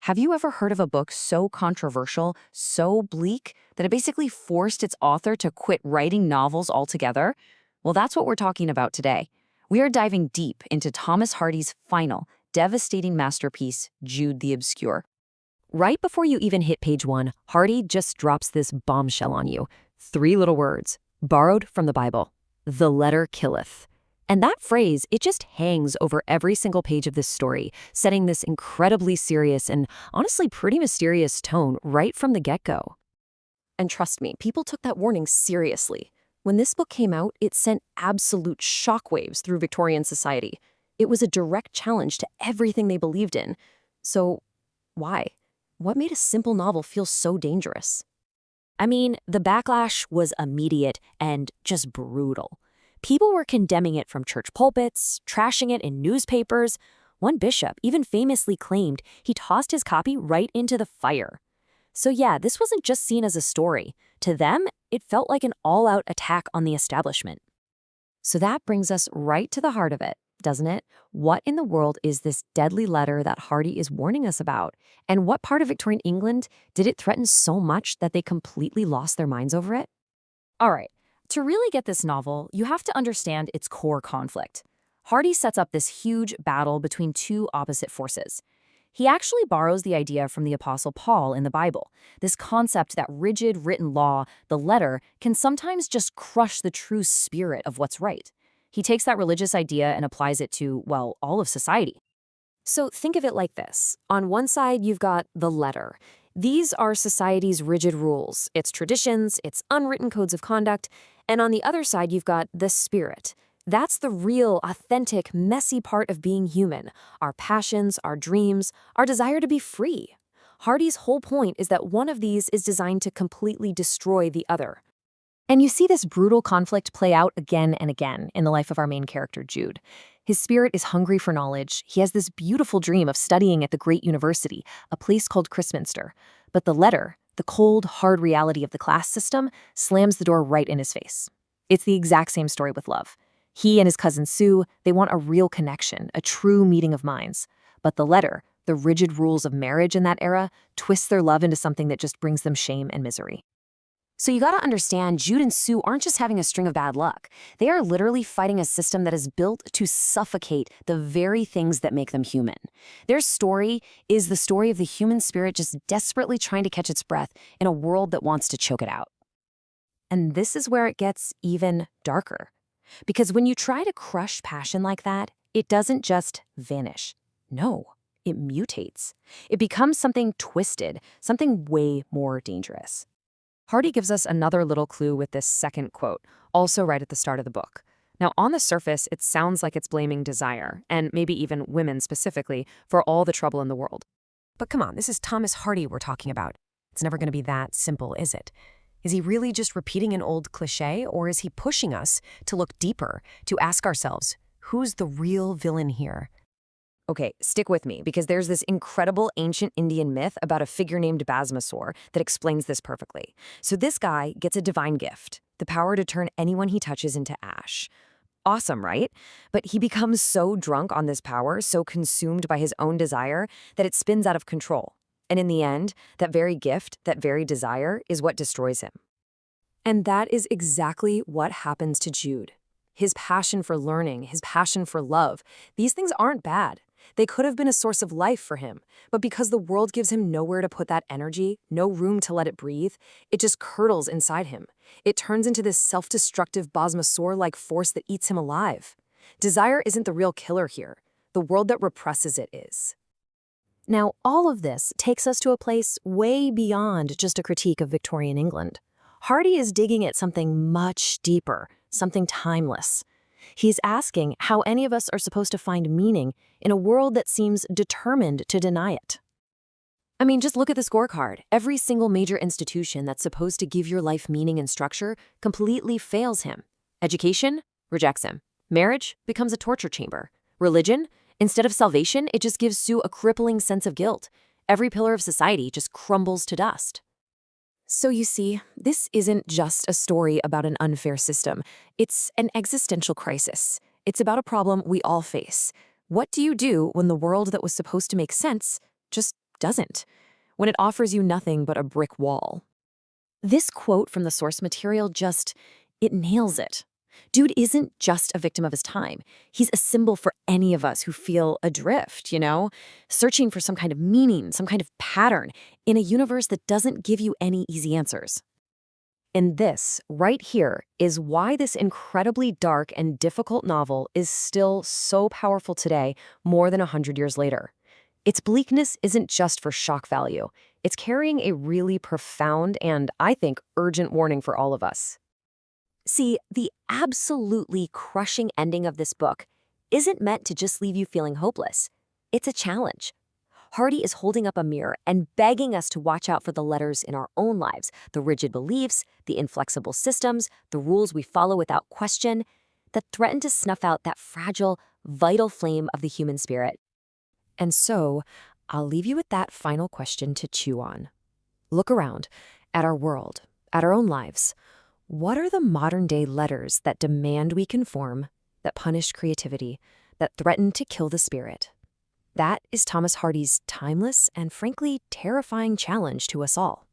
Have you ever heard of a book so controversial, so bleak, that it basically forced its author to quit writing novels altogether? Well, that's what we're talking about today. We are diving deep into Thomas Hardy's final, devastating masterpiece, Jude the Obscure. Right before you even hit page 1, Hardy just drops this bombshell on you. 3 little words, borrowed from the Bible. The letter killeth. And that phrase, it just hangs over every single page of this story, setting this incredibly serious and honestly pretty mysterious tone right from the get-go. And trust me, people took that warning seriously. When this book came out, it sent absolute shockwaves through Victorian society. It was a direct challenge to everything they believed in. So, why? What made a simple novel feel so dangerous? I mean, the backlash was immediate and just brutal. People were condemning it from church pulpits, trashing it in newspapers. One bishop even famously claimed he tossed his copy right into the fire. So yeah, this wasn't just seen as a story. To them, it felt like an all-out attack on the establishment. So that brings us right to the heart of it, doesn't it? What in the world is this deadly letter that Hardy is warning us about? And what part of Victorian England did it threaten so much that they completely lost their minds over it? All right, to really get this novel, you have to understand its core conflict. Hardy sets up this huge battle between two opposite forces. He actually borrows the idea from the Apostle Paul in the Bible, this concept that rigid written law, the letter, can sometimes just crush the true spirit of what's right. He takes that religious idea and applies it to, well, all of society. So think of it like this. On one side, you've got the letter. These are society's rigid rules, its traditions, its unwritten codes of conduct. And on the other side, you've got the spirit. That's the real, authentic, messy part of being human. Our passions, our dreams, our desire to be free. Hardy's whole point is that one of these is designed to completely destroy the other. And you see this brutal conflict play out again and again in the life of our main character, Jude. His spirit is hungry for knowledge. He has this beautiful dream of studying at the great university, a place called Christminster. But the letter, the cold, hard reality of the class system, slams the door right in his face. It's the exact same story with love. He and his cousin Sue, they want a real connection, a true meeting of minds. But the letter, the rigid rules of marriage in that era, twists their love into something that just brings them shame and misery. So you gotta understand, Jude and Sue aren't just having a string of bad luck. They are literally fighting a system that is built to suffocate the very things that make them human. Their story is the story of the human spirit just desperately trying to catch its breath in a world that wants to choke it out. And this is where it gets even darker. Because when you try to crush passion like that, it doesn't just vanish. No, it mutates. It becomes something twisted, something way more dangerous. Hardy gives us another little clue with this second quote, also right at the start of the book. Now, on the surface, it sounds like it's blaming desire, and maybe even women specifically, for all the trouble in the world. But come on, this is Thomas Hardy we're talking about. It's never going to be that simple, is it? Is he really just repeating an old cliché, or is he pushing us to look deeper, to ask ourselves, who's the real villain here? Okay, stick with me, because there's this incredible ancient Indian myth about a figure named Bhasmasur that explains this perfectly. So this guy gets a divine gift, the power to turn anyone he touches into ash. Awesome, right? But he becomes so drunk on this power, so consumed by his own desire, that it spins out of control. And in the end, that very gift, that very desire, is what destroys him. And that is exactly what happens to Jude. His passion for learning, his passion for love, these things aren't bad. They could have been a source of life for him, but because the world gives him nowhere to put that energy, no room to let it breathe, it just curdles inside him. It turns into this self-destructive Bhasmasur-like force that eats him alive. Desire isn't the real killer here. The world that represses it is. Now, all of this takes us to a place way beyond just a critique of Victorian England. Hardy is digging at something much deeper, something timeless. He's asking how any of us are supposed to find meaning in a world that seems determined to deny it. I mean, just look at the scorecard. Every single major institution that's supposed to give your life meaning and structure completely fails him. Education rejects him. Marriage becomes a torture chamber. Religion, instead of salvation, it just gives Sue a crippling sense of guilt. Every pillar of society just crumbles to dust. So you see, this isn't just a story about an unfair system. It's an existential crisis. It's about a problem we all face. What do you do when the world that was supposed to make sense just doesn't, when it offers you nothing but a brick wall. This quote from the source material it nails it. Jude isn't just a victim of his time. He's a symbol for any of us who feel adrift, searching for some kind of meaning, some kind of pattern in a universe that doesn't give you any easy answers. And this, right here, is why this incredibly dark and difficult novel is still so powerful today, more than 100 years later. Its bleakness isn't just for shock value. It's carrying a really profound and, I think, urgent warning for all of us. See, the absolutely crushing ending of this book isn't meant to just leave you feeling hopeless. It's a challenge. Hardy is holding up a mirror and begging us to watch out for the letters in our own lives, the rigid beliefs, the inflexible systems, the rules we follow without question, that threaten to snuff out that fragile, vital flame of the human spirit. And so, I'll leave you with that final question to chew on. Look around, at our world, at our own lives. What are the modern-day letters that demand we conform, that punish creativity, that threaten to kill the spirit? That is Thomas Hardy's timeless and frankly terrifying challenge to us all.